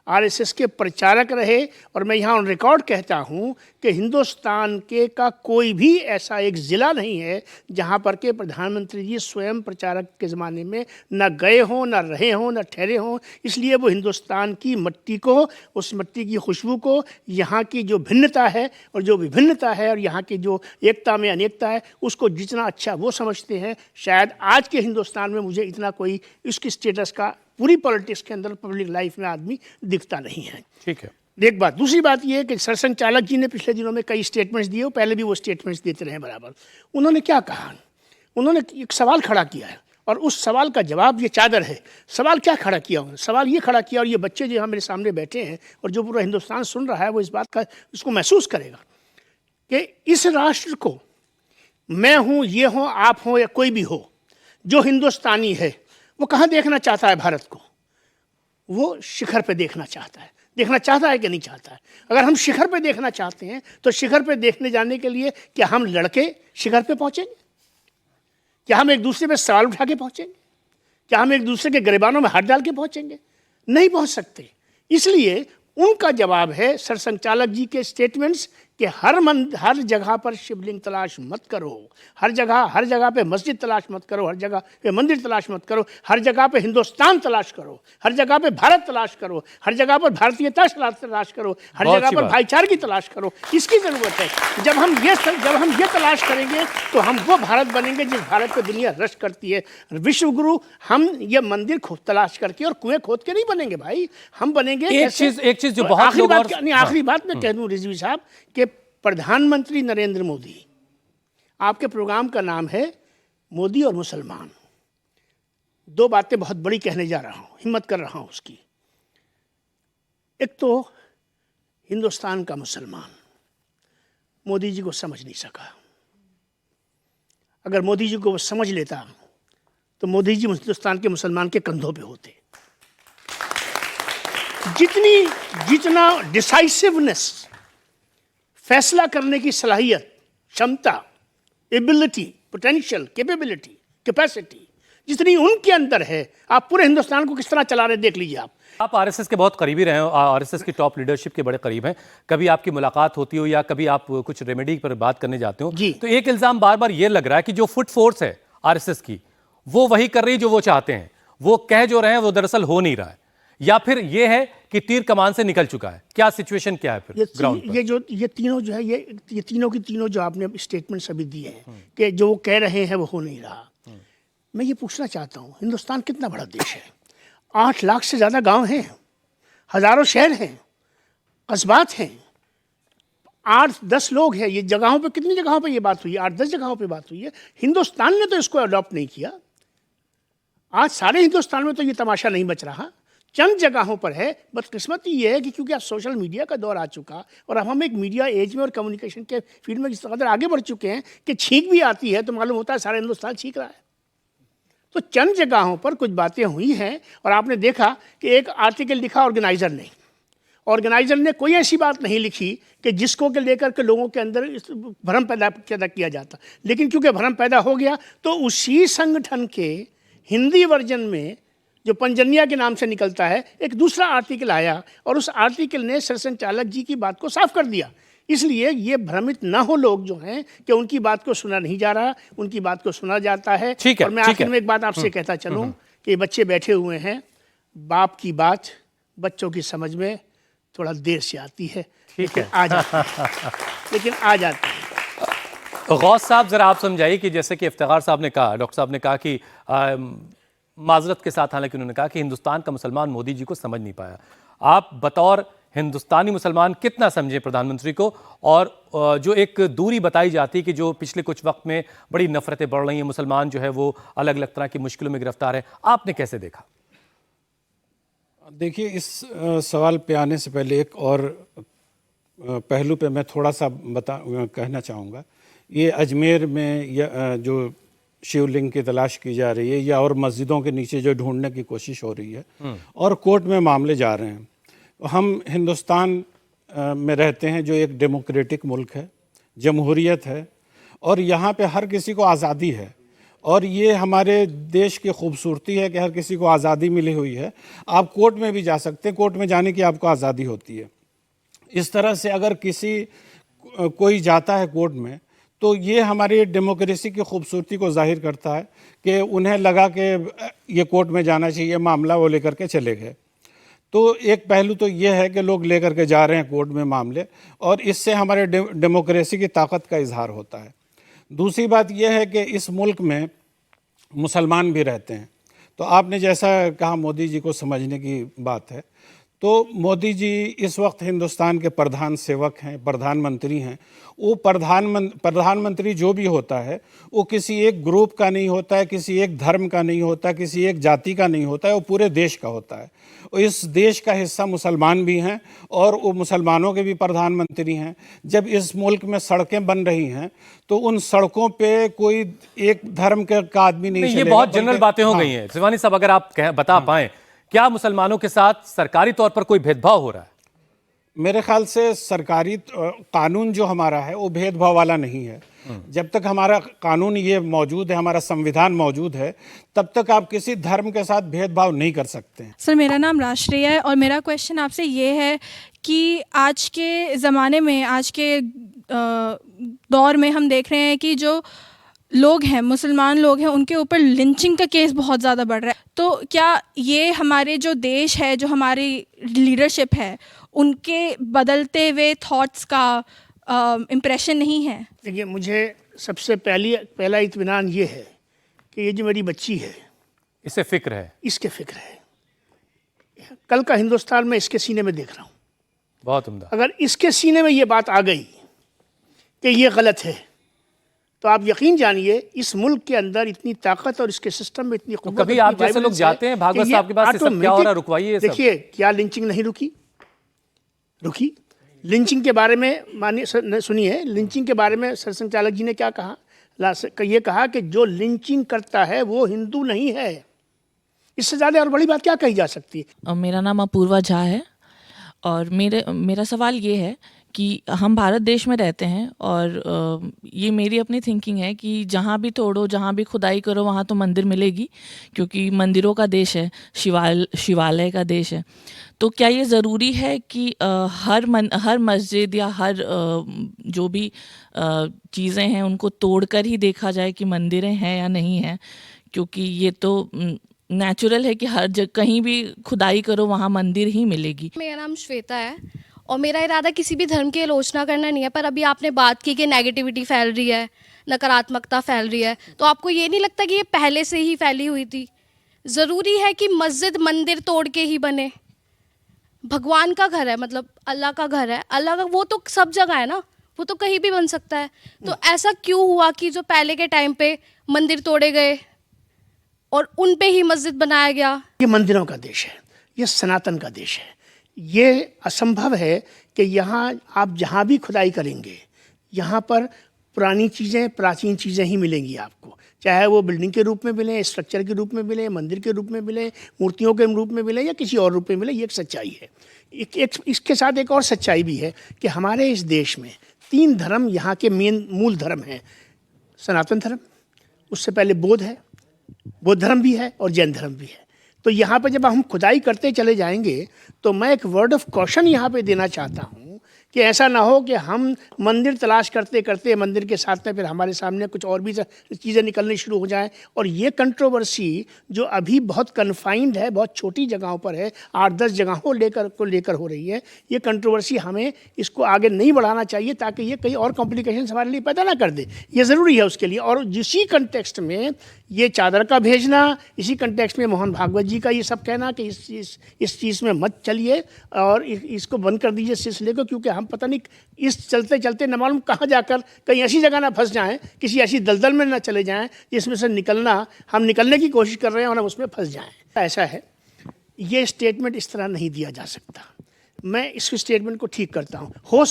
[SPEAKER 2] आरएसएस के प्रचारक रहे, और मैं यहाँ ऑन रिकॉर्ड कहता हूँ कि हिंदुस्तान के का कोई भी ऐसा एक ज़िला नहीं है जहाँ पर के प्रधानमंत्री जी स्वयं प्रचारक के ज़माने में न गए हों, न रहे हों, न ठहरे हों। इसलिए वो हिंदुस्तान की मिट्टी को, उस मिट्टी की खुशबू को, यहाँ की जो भिन्नता है और जो विभिन्नता है और यहाँ की जो एकता में अनेकता है, उसको जितना अच्छा वो समझते हैं, शायद आज के हिंदुस्तान में मुझे इतना कोई इसकी स्टेटस का पूरी पॉलिटिक्स के अंदर, पब्लिक लाइफ में आदमी दिखता नहीं है।
[SPEAKER 1] ठीक है।
[SPEAKER 2] एक बात। दूसरी बात यह है कि सरसंघचालक जी ने पिछले दिनों में कई स्टेटमेंट्स दिए, पहले भी वो स्टेटमेंट्स देते रहे बराबर। उन्होंने क्या कहा? उन्होंने एक सवाल खड़ा किया है और उस सवाल का जवाब ये चादर है। सवाल क्या खड़ा किया उन्होंने? सवाल ये खड़ा किया, और ये बच्चे जो यहाँ मेरे सामने बैठे हैं और जो पूरा हिंदुस्तान सुन रहा है वो इस बात का इसको महसूस करेगा कि इस राष्ट्र को, मैं हूँ, ये हो, आप हो या कोई भी हो, जो हिंदुस्तानी है वो कहाँ देखना चाहता है भारत को? वो शिखर पे देखना चाहता है। देखना चाहता है कि नहीं चाहता है? अगर हम शिखर पे देखना चाहते हैं तो शिखर पे देखने जाने के लिए क्या हम लड़के शिखर पे पहुंचेंगे? क्या हम एक दूसरे पे सवाल उठा के पहुंचेंगे? क्या हम एक दूसरे के गिरेबानों में हाथ डाल के पहुंचेंगे? नहीं पहुंच सकते। इसलिए उनका जवाब है सरसंघचालक जी के स्टेटमेंट्स कि हर जगह पर शिवलिंग तलाश मत करो, हर जगह पे मस्जिद तलाश मत करो, हर जगह पे मंदिर तलाश मत करो, हर जगह पे हिंदुस्तान तलाश करो, हर जगह पे भारत तलाश करो, हर जगह पर भारतीयता तलाश करो, हर जगह पर भाईचारे की तलाश करो। इसकी ज़रूरत है। जब हम ये तलाश करेंगे तो हम वो भारत बनेंगे जिस भारत को दुनिया रश करती है। विश्व गुरु हम ये मंदिर तलाश करके और कुएं खोद के नहीं बनेंगे भाई, हम बनेंगे
[SPEAKER 1] एक चीज जो बहुत लोग
[SPEAKER 2] आखिरी बात मैं कह दूं रिजवी साहब कि प्रधानमंत्री नरेंद्र मोदी, आपके प्रोग्राम का नाम है मोदी और मुसलमान। दो बातें बहुत बड़ी कहने जा रहा हूं, हिम्मत कर रहा हूं उसकी। एक तो हिंदुस्तान का मुसलमान मोदी जी को समझ नहीं सका। अगर मोदी जी को वो समझ लेता तो मोदी जी हिंदुस्तान के मुसलमान के कंधों पे होते। जितना डिसाइसिवनेस, फैसला करने की सलाहियत, क्षमता, एबिलिटी, पोटेंशियल, कैपेसिटी जितनी उनके अंदर है, आप पूरे हिंदुस्तान को किस तरह चला रहे देख लीजिए।
[SPEAKER 1] आप आरएसएस के बहुत करीबी रहे हो, आरएसएस की टॉप लीडरशिप के बड़े करीब हैं। कभी आपकी मुलाकात होती हो या कभी आप कुछ रेमेडी पर बात करने जाते हो
[SPEAKER 2] जी।
[SPEAKER 1] तो एक इल्जाम बार बार ये लग रहा है कि जो फुट फोर्स है आरएसएस की, वो वही कर रही है जो वो चाहते हैं। वो कह जो रहे हैं वो दरअसल हो नहीं रहा है, या फिर ये है कि तीर कमान से निकल चुका है। क्या सिचुएशन क्या है फिर ग्राउंड पर?
[SPEAKER 2] ये तीनों जो है, ये तीनों की तीनों जो आपने स्टेटमेंट्स अभी दिए हैं कि जो वो कह रहे हैं वो हो नहीं रहा। मैं ये पूछना चाहता हूँ, हिंदुस्तान कितना बड़ा देश है? 8 लाख से ज़्यादा गांव हैं, हज़ारों शहर हैं, कस्बात हैं, 8-10 लोग हैं। ये जगहों पे कितनी जगहों पे ये बात हुई है? 8-10 जगहों पे बात हुई है। हिंदुस्तान ने तो इसको अडॉप्ट नहीं किया। आज सारे हिंदुस्तान में तो ये तमाशा नहीं बच रहा, चंद जगहों पर है। बदकिस्मती ये है कि क्योंकि अब सोशल मीडिया का दौर आ चुका और अब हम एक मीडिया एज में और कम्युनिकेशन के फील्ड में इस कदर आगे बढ़ चुके हैं कि छींक भी आती है तो मालूम होता है सारा हिंदुस्तान छींक रहा है। तो चंद जगहों पर कुछ बातें हुई हैं और आपने देखा कि एक आर्टिकल लिखा ऑर्गेनाइजर ने कोई ऐसी बात नहीं लिखी कि जिसको के लेकर के लोगों के अंदर भ्रम पैदा किया जाता। लेकिन क्योंकि भ्रम पैदा हो गया तो उसी संगठन के हिंदी वर्जन में जो पंजन्या के नाम से निकलता है, एक दूसरा आर्टिकल आया और उस आर्टिकल ने सरसंघचालक जी की बात को साफ कर दिया। इसलिए ये भ्रमित ना हो लोग जो हैं कि उनकी बात को सुना नहीं जा रहा, उनकी बात को सुना जाता है।
[SPEAKER 1] ठीक है,
[SPEAKER 2] और मैं आखिर में एक बात आपसे कहता चलूं कि बच्चे बैठे हुए हैं, बाप की बात बच्चों की समझ में थोड़ा देर से आती है,
[SPEAKER 1] ठीक है,
[SPEAKER 2] आ जाती है, लेकिन आ जाती है।
[SPEAKER 1] गौस साहब जरा आप समझाइए कि जैसे कि इफ्तिखार साहब ने कहा, डॉक्टर साहब ने कहा कि माजरत के साथ, हालांकि उन्होंने कहा कि हिंदुस्तान का मुसलमान मोदी जी को समझ नहीं पाया। आप बतौर हिंदुस्तानी मुसलमान कितना समझे प्रधानमंत्री को, और जो एक दूरी बताई जाती है कि जो पिछले कुछ वक्त में बड़ी नफरतें बढ़ रही हैं, मुसलमान जो है वो अलग अलग तरह की मुश्किलों में गिरफ्तार है, आपने कैसे देखा?
[SPEAKER 4] देखिए, इस सवाल पे आने से पहले एक और पहलू पे मैं थोड़ा सा कहना चाहूँगा। ये अजमेर में जो शिवलिंग की तलाश की जा रही है या और मस्जिदों के नीचे जो ढूंढने की कोशिश हो रही है और कोर्ट में मामले जा रहे हैं, हम हिंदुस्तान में रहते हैं जो एक डेमोक्रेटिक मुल्क है, जमहूरियत है और यहाँ पे हर किसी को आज़ादी है और ये हमारे देश की खूबसूरती है कि हर किसी को आज़ादी मिली हुई है। आप कोर्ट में भी जा सकते हैं, कोर्ट में जाने की आपको आज़ादी होती है। इस तरह से अगर किसी कोई जाता है कोर्ट में तो ये हमारी डेमोक्रेसी की खूबसूरती को जाहिर करता है कि उन्हें लगा कि ये कोर्ट में जाना चाहिए, मामला वो लेकर के चले गए। तो एक पहलू तो ये है कि लोग लेकर के जा रहे हैं कोर्ट में मामले, और इससे हमारे डेमोक्रेसी की ताकत का इजहार होता है। दूसरी बात यह है कि इस मुल्क में मुसलमान भी रहते हैं। तो आपने जैसा कहा मोदी जी को समझने की बात है, तो मोदी जी इस वक्त हिंदुस्तान के प्रधान सेवक हैं, प्रधानमंत्री हैं। वो प्रधानमंत्री जो भी होता है वो किसी एक ग्रुप का नहीं होता है, किसी एक धर्म का नहीं होता, किसी एक जाति का नहीं होता है, वो पूरे देश का होता है। और इस देश का हिस्सा मुसलमान भी हैं और वो मुसलमानों के भी प्रधानमंत्री हैं। जब इस मुल्क में सड़कें बन रही हैं तो उन सड़कों पे कोई एक धर्म का आदमी नहीं
[SPEAKER 1] ये
[SPEAKER 4] चलेगा,
[SPEAKER 1] बहुत जनरल
[SPEAKER 4] बल्कि-
[SPEAKER 1] बातें हो
[SPEAKER 4] हाँ।
[SPEAKER 1] गई हैं। शिवानी साहब, अगर आप बता पाएं, क्या मुसलमानों के साथ सरकारी तौर पर कोई भेदभाव हो रहा है?
[SPEAKER 4] मेरे ख्याल से सरकारी कानून जो हमारा है वो भेदभाव वाला नहीं है। जब तक हमारा कानून ये मौजूद है, हमारा संविधान मौजूद है, तब तक आप किसी धर्म के साथ भेदभाव नहीं कर सकते हैं।
[SPEAKER 6] सर, मेरा नाम राष्ट्रीय है और मेरा क्वेश्चन आपसे ये है कि आज के ज़माने में, आज के दौर में हम देख रहे हैं कि जो लोग हैं, मुसलमान लोग हैं, उनके ऊपर लिंचिंग का केस बहुत ज़्यादा बढ़ रहा है। तो क्या ये हमारे जो देश है, जो हमारी लीडरशिप है, उनके बदलते हुए थॉट्स का इम्प्रेशन नहीं है?
[SPEAKER 2] देखिए, मुझे सबसे पहला इत्मीनान ये है कि ये जो मेरी बच्ची है,
[SPEAKER 1] इसे फिक्र है,
[SPEAKER 2] इसके फिक्र है। कल का हिंदुस्तान मैं इसके सीने में देख रहा हूँ।
[SPEAKER 1] बहुत उम्दा।
[SPEAKER 2] अगर इसके सीने में ये बात आ गई कि ये गलत है, तो आप यकीन जानिए इस मुल्क के अंदर इतनी ताकत और इसके सिस्टम में इतनी
[SPEAKER 1] तो
[SPEAKER 2] कुव्वत,
[SPEAKER 1] कभी
[SPEAKER 2] इतनी
[SPEAKER 1] आप जैसे लोग
[SPEAKER 2] वाइब्रेंस
[SPEAKER 1] जाते
[SPEAKER 2] है
[SPEAKER 1] हैं भागवत
[SPEAKER 2] कि
[SPEAKER 1] साहब के पास, ये सब क्या हो रहा है, रुकवाइए ये सब।
[SPEAKER 2] देखिए, क्या लिंचिंग नहीं रुकी? लिंचिंग के बारे में सुनिए, लिंचिंग के बारे में सरसंघचालक जी ने क्या कहा? ये कहा कि जो लिंचिंग करता है वो हिंदू नहीं है। इससे ज़्यादा और बड़ी बात क्या कही जा सकती है?
[SPEAKER 7] मेरा नाम अपूर्वा झा है और मेरा सवाल ये है कि हम भारत देश में रहते हैं और ये मेरी अपनी थिंकिंग है कि जहाँ भी तोड़ो, जहाँ भी खुदाई करो, वहाँ तो मंदिर मिलेगी, क्योंकि मंदिरों का देश है, शिवालय का देश है। तो क्या ये ज़रूरी है कि हर मस्जिद या हर जो भी चीज़ें हैं उनको तोड़कर ही देखा जाए कि मंदिरें हैं या नहीं हैं? क्योंकि ये तो नेचुरल है कि हर जगह कहीं भी खुदाई करो वहाँ मंदिर ही मिलेगी।
[SPEAKER 8] मेरा नाम श्वेता है और मेरा इरादा किसी भी धर्म की आलोचना करना नहीं है, पर अभी आपने बात की कि नेगेटिविटी फैल रही है, नकारात्मकता फैल रही है, तो आपको ये नहीं लगता कि ये पहले से ही फैली हुई थी? ज़रूरी है कि मस्जिद मंदिर तोड़ के ही बने? भगवान का घर है, मतलब अल्लाह का घर है, अल्लाह का वो तो सब जगह है ना, वो तो कहीं भी बन सकता है। तो ऐसा क्यों हुआ कि जो पहले के टाइम पे मंदिर तोड़े गए और उन पे ही मस्जिद बनाया गया?
[SPEAKER 2] ये मंदिरों का देश है, ये सनातन का देश है। ये असंभव है कि यहाँ आप जहाँ भी खुदाई करेंगे, यहाँ पर पुरानी चीज़ें, प्राचीन चीज़ें ही मिलेंगी आपको, चाहे वो बिल्डिंग के रूप में मिले, स्ट्रक्चर के रूप में मिले, मंदिर के रूप में मिले, मूर्तियों के रूप में मिले या किसी और रूप में मिले। ये एक सच्चाई है। इसके साथ एक और सच्चाई भी है कि हमारे इस देश में 3 धर्म यहाँ के मूल धर्म हैं। सनातन धर्म, उससे पहले बौद्ध है, बौद्ध धर्म भी है और जैन धर्म भी है। तो यहाँ पे जब हम खुदाई करते चले जाएंगे तो मैं एक वर्ड ऑफ कॉशन यहाँ पे देना चाहता हूँ कि ऐसा ना हो कि हम मंदिर तलाश करते करते मंदिर के साथ में फिर हमारे सामने कुछ और भी चीज़ें निकलनी शुरू हो जाएं। और ये कंट्रोवर्सी जो अभी बहुत कन्फाइंड है, बहुत छोटी जगहों पर है, 8-10 जगहों लेकर हो रही है, ये कंट्रोवर्सी हमें इसको आगे नहीं बढ़ाना चाहिए ताकि ये कई और कॉम्प्लिकेशन हमारे लिए पैदा ना कर दे। ये ज़रूरी है उसके लिए। और इसी कंटेक्स्ट में ये चादर का भेजना, इसी कंटेक्स्ट में मोहन भागवत जी का ये सब कहना कि इस चीज़ में मत चलिए और इसको बंद कर दीजिए सिलसिले को, क्योंकि हम पता नहीं इस चलते चलते न मालूम कहाँ जाकर कहीं ऐसी जगह ना फंस जाएं, किसी ऐसी दलदल में ना चले जाएं जिसमें से हम निकलने की कोशिश कर रहे हैं और हम उसमें फंस जाएं। ऐसा है, ये स्टेटमेंट इस तरह नहीं दिया जा सकता। मैं इस स्टेटमेंट को ठीक करता हूँ। हो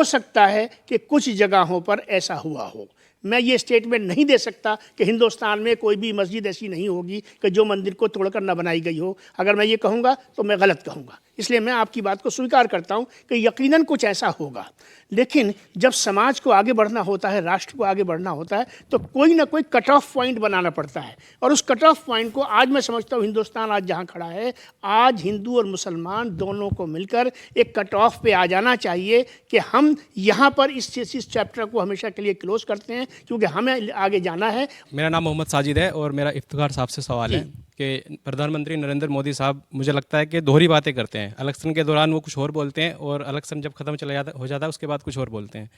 [SPEAKER 2] सकता है कि कुछ जगहों पर ऐसा हुआ हो। मैं ये स्टेटमेंट नहीं दे सकता कि हिंदुस्तान में कोई भी मस्जिद ऐसी नहीं होगी कि जो मंदिर को तोड़कर न बनाई गई हो। अगर मैं ये कहूँगा तो मैं गलत कहूँगा। इसलिए मैं आपकी बात को स्वीकार करता हूं कि यकीनन कुछ ऐसा होगा, लेकिन जब समाज को आगे बढ़ना होता है, राष्ट्र को आगे बढ़ना होता है, तो कोई ना कोई कट ऑफ पॉइंट बनाना पड़ता है। और उस कट ऑफ पॉइंट को आज मैं समझता हूँ हिंदुस्तान आज जहाँ खड़ा है, आज हिंदू और मुसलमान दोनों को मिलकर एक कट ऑफ पे आ जाना चाहिए कि हम यहाँ पर इस चैप्टर को हमेशा के लिए क्लोज करते हैं, क्योंकि हमें आगे जाना है।
[SPEAKER 9] मेरा नाम मोहम्मद साजिद है और मेरा इफ्तिखार साहब से सवाल है कि प्रधानमंत्री नरेंद्र मोदी साहब मुझे लगता है कि दोहरी बातें करते हैं। इलेक्शन के दौरान वो कुछ और बोलते हैं और इलेक्शन जब खत्म हो जाता है उसके बाद कुछ और बोलते हैं।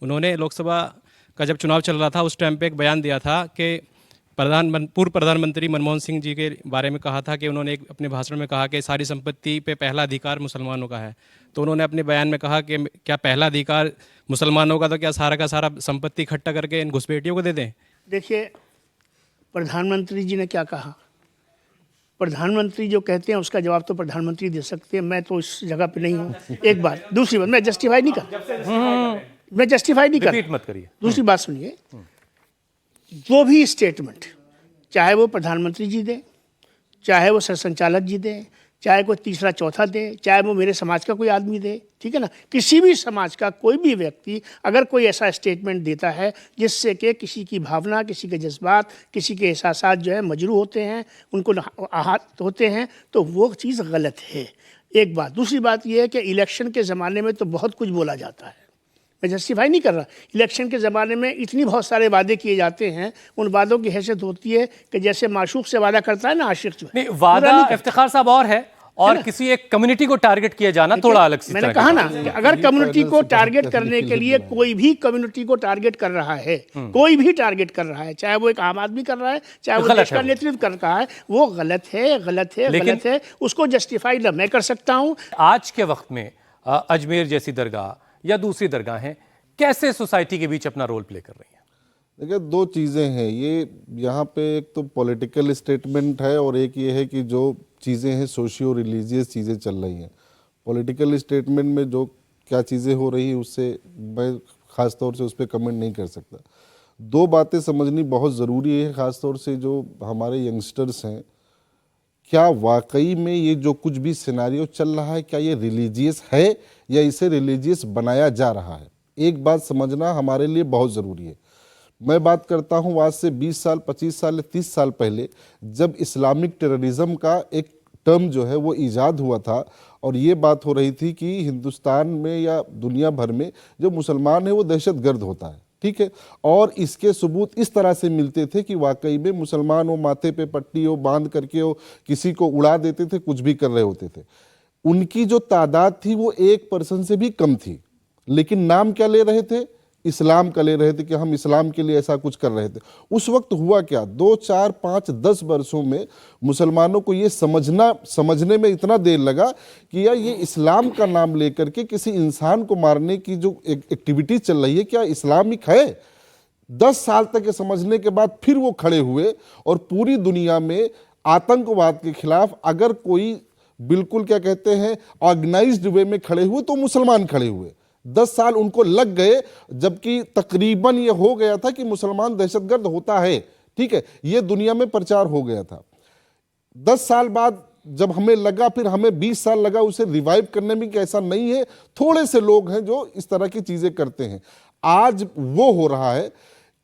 [SPEAKER 9] उन्होंने लोकसभा का जब चुनाव चल रहा था उस टाइम पे एक बयान दिया था कि पूर्व प्रधानमंत्री मनमोहन सिंह जी के बारे में कहा था कि उन्होंने एक अपने भाषण में कहा कि सारी संपत्ति पे पहला अधिकार मुसलमानों का है। तो उन्होंने अपने बयान में कहा कि क्या पहला अधिकार मुसलमानों का, तो क्या सारा का सारा संपत्ति इकट्ठा करके इन घुसपैठियों को दे दें?
[SPEAKER 2] देखिए, प्रधानमंत्री जी ने क्या कहा, प्रधानमंत्री जो कहते हैं उसका जवाब तो प्रधानमंत्री दे सकते हैं, मैं तो इस जगह पे नहीं हूँ। एक बात। दूसरी बात, मैं जस्टिफाई नहीं कर
[SPEAKER 1] मत करिए।
[SPEAKER 2] दूसरी बात सुनिए, जो भी स्टेटमेंट, चाहे वो प्रधानमंत्री जी दें, चाहे वो सरसंचालक जी दें, चाहे कोई तीसरा चौथा दे, चाहे वो मेरे समाज का कोई आदमी दे, ठीक है ना, किसी भी समाज का कोई भी व्यक्ति अगर कोई ऐसा स्टेटमेंट देता है जिससे कि किसी की भावना, किसी के जज्बात, किसी के एहसासात जो है मजरू होते हैं, उनको आहत होते हैं, तो वो चीज़ गलत है। एक बात। दूसरी बात ये है कि इलेक्शन के ज़माने में तो बहुत कुछ बोला जाता है, मैं जस्टिफाई नहीं कर रहा। इलेक्शन के ज़माने में इतनी बहुत सारे वादे किए जाते हैं, उन वादों की हैसियत होती है कि जैसे माशूक से वादा करता है ना आशिक जो है।
[SPEAKER 1] नहीं, वादा इफ्तिखार साहब और है और किसी एक कम्युनिटी को टारगेट किया जाना थोड़ा अलग सी।
[SPEAKER 2] मैंने कहा ना कि अगर कम्युनिटी को टारगेट करने के लिए कोई भी कम्युनिटी को टारगेट कर रहा है, कोई भी टारगेट कर रहा है, चाहे वो एक आम आदमी कर रहा है, चाहे वो देश का नेतृत्व कर रहा है, वो गलत है, गलत है, गलत है। उसको जस्टिफाई ना मैं कर सकता हूँ।
[SPEAKER 1] आज के वक्त में अजमेर जैसी दरगाह या दूसरी दरगाहें कैसे सोसाइटी के बीच अपना रोल प्ले कर रही हैं?
[SPEAKER 3] देखिए, दो चीज़ें हैं ये यहाँ पे, एक तो पॉलिटिकल स्टेटमेंट है और एक ये है कि जो चीज़ें हैं सोशियो रिलीजियस चीज़ें चल रही हैं। पॉलिटिकल स्टेटमेंट में जो क्या चीज़ें हो रही हैं उससे मैं ख़ास तौर से उस पर कमेंट नहीं कर सकता। दो बातें समझनी बहुत ज़रूरी है, ख़ास तौर से जो हमारे यंगस्टर्स हैं, क्या वाकई में ये जो कुछ भी सिनारियो चल रहा है क्या ये रिलीजियस है या इसे रिलीजियस बनाया जा रहा है? एक बात समझना हमारे लिए बहुत ज़रूरी है। मैं बात करता हूँ आज से 20 साल, 25 साल, 30 साल पहले जब इस्लामिक टेररिज्म का एक टर्म जो है वो ईजाद हुआ था और ये बात हो रही थी कि हिंदुस्तान में या दुनिया भर में जो मुसलमान है वो दहशतगर्द होता है, ठीक है। और इसके सबूत इस तरह से मिलते थे कि वाकई में मुसलमान वो माथे पे पट्टी हो बांध करके वो किसी को उड़ा देते थे, कुछ भी कर रहे होते थे। उनकी जो तादाद थी वो 1% से भी कम थी, लेकिन नाम क्या ले रहे थे? इस्लाम का ले रहे थे कि हम इस्लाम के लिए ऐसा कुछ कर रहे थे। उस वक्त हुआ क्या, 2, 4, 5, 10 वर्षों में मुसलमानों को ये समझने में इतना देर लगा कि यार ये इस्लाम का नाम लेकर के किसी इंसान को मारने की जो एक्टिविटी चल रही है क्या इस्लामिक है? 10 साल तक ये समझने के बाद फिर वो खड़े हुए और पूरी दुनिया में आतंकवाद के खिलाफ अगर कोई बिल्कुल क्या कहते हैं ऑर्गेनाइज्ड वे में खड़े हुए तो मुसलमान खड़े हुए। 10 साल उनको लग गए, जबकि तकरीबन ये हो गया था कि मुसलमान दहशतगर्द होता है, ठीक है, ये दुनिया में प्रचार हो गया था। 10 साल बाद जब हमें लगा, फिर हमें 20 साल लगा उसे रिवाइव करने में कि ऐसा नहीं है, थोड़े से लोग हैं जो इस तरह की चीजें करते हैं। आज वो हो रहा है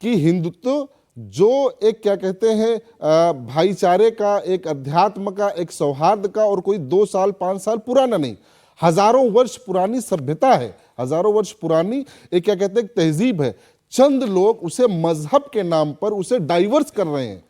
[SPEAKER 3] कि हिंदुत्व जो एक क्या कहते हैं भाईचारे का, एक अध्यात्म का, एक सौहार्द का और कोई 2 साल 5 साल पुराना नहीं, हजारों वर्ष पुरानी सभ्यता है, हजारों वर्ष पुरानी एक क्या कहते हैं तहजीब है। चंद लोग उसे मजहब के नाम पर उसे डाइवर्स कर रहे हैं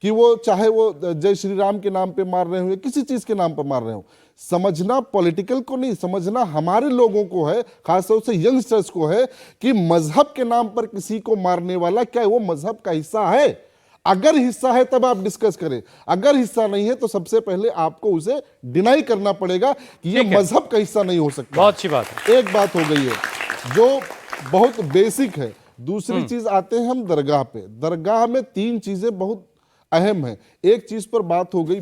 [SPEAKER 3] कि वो चाहे वो जय श्री राम के नाम पे मार रहे हो या किसी चीज के नाम पर मार रहे हो। समझना पॉलिटिकल को नहीं, समझना हमारे लोगों को है, खासतौर से यंगस्टर्स को है कि मजहब के नाम पर किसी को मारने वाला क्या वो मजहब का हिस्सा है? अगर हिस्सा है तब आप डिस्कस करें, अगर हिस्सा नहीं है तो सबसे पहले आपको उसे डिनाई करना पड़ेगा कि ये मजहब का हिस्सा नहीं हो सकता।
[SPEAKER 1] बहुत अच्छी बात है।
[SPEAKER 3] एक बात हो गई है जो बहुत बेसिक है। दूसरी चीज आते हैं हम दरगाह पे। दरगाह में 3 चीजें बहुत अहम है। एक चीज पर बात हो गई,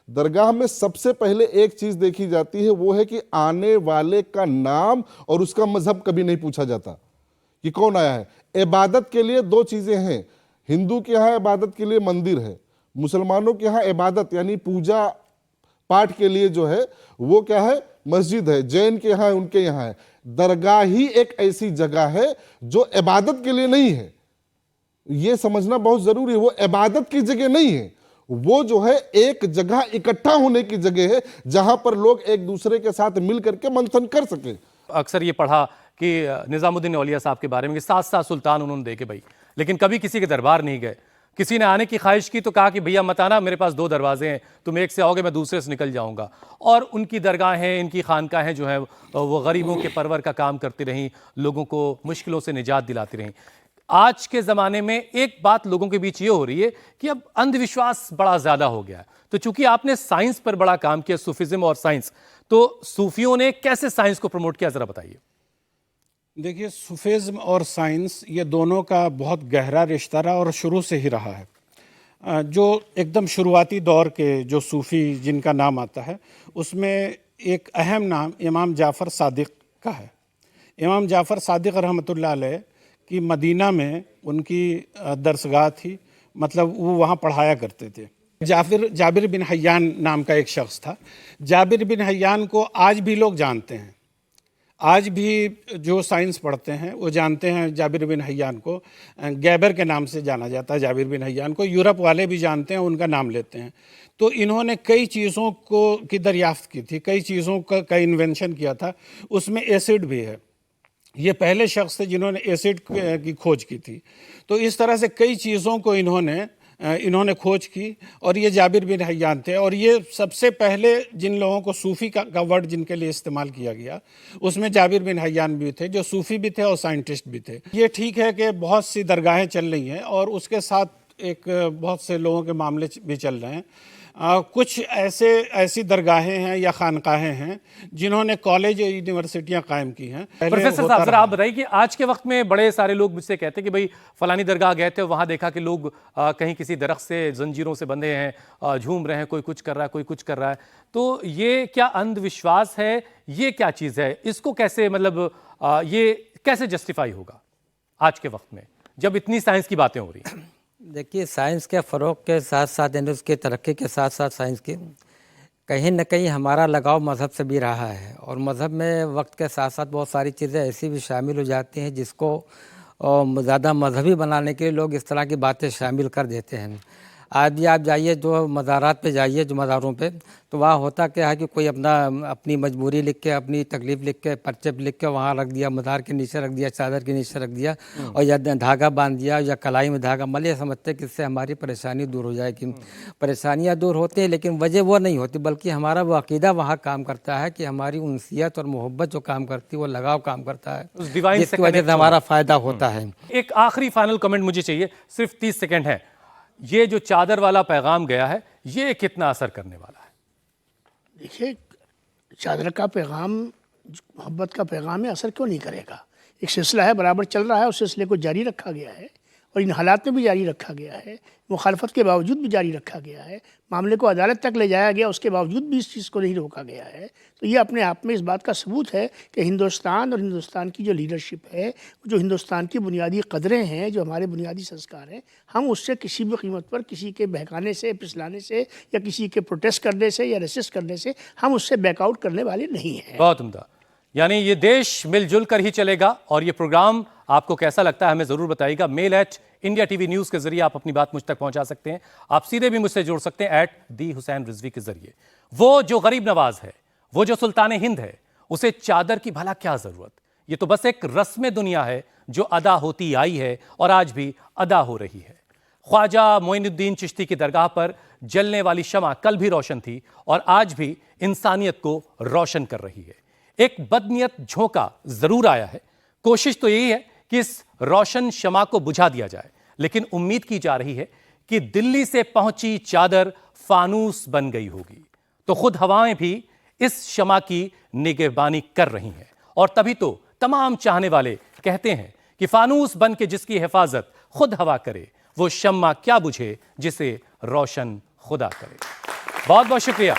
[SPEAKER 3] दरगाह में सबसे पहले एक चीज देखी जाती है, वो है कि आने वाले का नाम और उसका मजहब कभी नहीं पूछा जाता कि कौन आया है। इबादत के लिए 2 चीजें हैं, हिंदू के यहाँ इबादत के लिए मंदिर है, मुसलमानों के यहाँ इबादत यानी पूजा पाठ के लिए जो है वो क्या है, मस्जिद है, जैन के यहाँ उनके यहाँ है। दरगाह ही एक ऐसी जगह है जो इबादत के लिए नहीं है, ये समझना बहुत जरूरी है। वो इबादत की जगह नहीं है, वो जो है एक जगह इकट्ठा होने की जगह है जहां पर लोग एक दूसरे के साथ मिल करके मंथन कर सके।
[SPEAKER 1] अक्सर ये पढ़ा कि निज़ामुद्दीन औलिया साहब के बारे में कि 7 सुल्तान उन्होंने देखे भाई, लेकिन कभी किसी के दरबार नहीं गए। किसी ने आने की ख्वाहिश की तो कहा कि भैया मत आना, मेरे पास 2 दरवाजे हैं, तुम एक से आओगे मैं दूसरे से निकल जाऊंगा। और उनकी दरगाहें, इनकी खानकाहें जो है वो गरीबों के परवर का काम करती रहीं, लोगों को मुश्किलों से निजात दिलाती रहीं। आज के ज़माने में एक बात लोगों के बीच ये हो रही है कि अब अंधविश्वास बड़ा ज़्यादा हो गया है। तो चूंकि आपने साइंस पर बड़ा काम किया, सूफिज्म और साइंस, तो सूफियों ने कैसे साइंस को प्रमोट किया, ज़रा बताइए।
[SPEAKER 4] देखिए, सूफिज्म और साइंस ये दोनों का बहुत गहरा रिश्ता रहा और शुरू से ही रहा है। जो एकदम शुरुआती दौर के जो सूफ़ी जिनका नाम आता है, उसमें एक अहम नाम इमाम जाफ़र सादिक का है। इमाम जाफ़र सादिक रहमतुल्लाह अलैह की मदीना में उनकी दरसगाह थी, मतलब वो वहाँ पढ़ाया करते थे। जाबिर बिन हय्यान नाम का एक शख्स था। जाबिर बिन हय्यान को आज भी लोग जानते हैं, आज भी जो साइंस पढ़ते हैं वो जानते हैं जाबिर बिन हय्यान को। गैबर के नाम से जाना जाता है जाबिर बिन हय्यान को, यूरोप वाले भी जानते हैं, उनका नाम लेते हैं। तो इन्होंने कई चीज़ों की दरियाफ्त की थी, कई चीज़ों का इन्वेंशन किया था, उसमें एसिड भी है। ये पहले शख्स थे जिन्होंने एसिड की खोज की थी। तो इस तरह से कई चीज़ों को इन्होंने खोज की और ये जाबिर बिन हय्यान थे। और ये सबसे पहले जिन लोगों को सूफ़ी का वर्ड जिनके लिए इस्तेमाल किया गया, उसमें जाबिर बिन हय्यान भी थे, जो सूफ़ी भी थे और साइंटिस्ट भी थे। ये ठीक है कि बहुत सी दरगाहें चल रही हैं और उसके साथ एक बहुत से लोगों के मामले भी चल रहे हैं। कुछ ऐसी दरगाहें हैं या खानकाहें हैं जिन्होंने कॉलेज या यूनिवर्सिटियां कायम की हैं।
[SPEAKER 1] प्रोफेसर साहब, जरा आप बताइए कि आज के वक्त में बड़े सारे लोग मुझसे कहते हैं कि भाई फलानी दरगाह गए थे, वहां देखा कि लोग कहीं किसी दरख्त से जंजीरों से बंधे हैं, झूम रहे हैं, कोई कुछ कर रहा है, कोई कुछ कर रहा है। तो ये क्या अंधविश्वास है, ये क्या चीज़ है, इसको कैसे मतलब ये कैसे जस्टिफाई होगा आज के वक्त में जब इतनी साइंस की बातें हो रही हैं?
[SPEAKER 5] देखिए, साइंस के फ़रोग़ के साथ साथ यानी उसके तरक्की के साथ साथ साइंस की कहीं न कहीं हमारा लगाव मज़हब से भी रहा है। और मज़हब में वक्त के साथ साथ बहुत सारी चीज़ें ऐसी भी शामिल हो जाती हैं जिसको ज़्यादा मजहबी बनाने के लिए लोग इस तरह की बातें शामिल कर देते हैं। आज भी आप जाइए जो मज़ारात पे जाइए, जो मज़ारों पे, तो वहाँ होता क्या है कि कोई अपनी मजबूरी लिख के, अपनी तकलीफ़ लिख के, पर्चे लिख के वहाँ रख दिया, मज़ार के नीचे रख दिया, चादर के नीचे रख दिया, और या धागा बांध दिया या कलाई में धागा मले, समझते कि इससे हमारी परेशानी दूर हो जाएगी। परेशानियाँ दूर होती हैं लेकिन वजह वो नहीं होती, बल्कि हमारा वो अक़ीदा वहाँ काम करता है कि हमारी उनसियत और मोहब्बत जो काम करती है वो लगाव काम करता है, जिसकी वजह से हमारा फ़ायदा होता है।
[SPEAKER 1] एक आखिरी फाइनल कमेंट मुझे चाहिए, सिर्फ 30 सेकेंड है। ये जो चादर वाला पैगाम गया है, ये कितना असर करने वाला है?
[SPEAKER 2] देखिए, चादर का पैगाम मोहब्बत का पैगाम है, असर क्यों नहीं करेगा? एक सिलसिला है, बराबर चल रहा है, उस सिलसिले को जारी रखा गया है और इन हालात में भी जारी रखा गया है, मुखालफत के बावजूद भी जारी रखा गया है, मामले को अदालत तक ले जाया गया, उसके बावजूद भी इस चीज़ को नहीं रोका गया है। तो ये अपने आप में इस बात का सबूत है कि हिंदुस्तान और हिंदुस्तान की जो लीडरशिप है, जो हिंदुस्तान की बुनियादी कदरें हैं, जो हमारे बुनियादी संस्कार हैं, हम उससे किसी भी कीमत पर किसी के बहकाने से, पिसलाने से या किसी के प्रोटेस्ट करने से या रेसिस्ट करने से हम उससे बैकआउट करने वाले नहीं हैं।
[SPEAKER 1] बहुत उम्दा। यानी ये देश मिलजुल कर ही चलेगा। और ये प्रोग्राम आपको कैसा लगता है हमें ज़रूर बताइएगा। mail@indiatv news के जरिए आप अपनी बात मुझ तक पहुंचा सकते हैं। आप सीधे भी मुझसे जुड़ सकते हैं @दी हुसैन रिजवी के जरिए। वो जो गरीब नवाज है, वो जो सुल्तान हिंद है, उसे चादर की भला क्या ज़रूरत? ये तो बस एक रस्म दुनिया है जो अदा होती आई है और आज भी अदा हो रही है। ख्वाजा मोइनुद्दीन चिश्ती की दरगाह पर जलने वाली शमा कल भी रोशन थी और आज भी इंसानियत को रोशन कर रही है। एक बदनीयत झोंका जरूर आया है। कोशिश तो यही है कि इस रोशन शमा को बुझा दिया जाए, लेकिन उम्मीद की जा रही है कि दिल्ली से पहुंची चादर फानूस बन गई होगी, तो खुद हवाएं भी इस शमा की निगहबानी कर रही हैं। और तभी तो तमाम चाहने वाले कहते हैं कि फानूस बन के जिसकी हिफाजत खुद हवा करे, वो शम्मा क्या बुझे जिसे रोशन खुदा करे। बहुत बहुत शुक्रिया।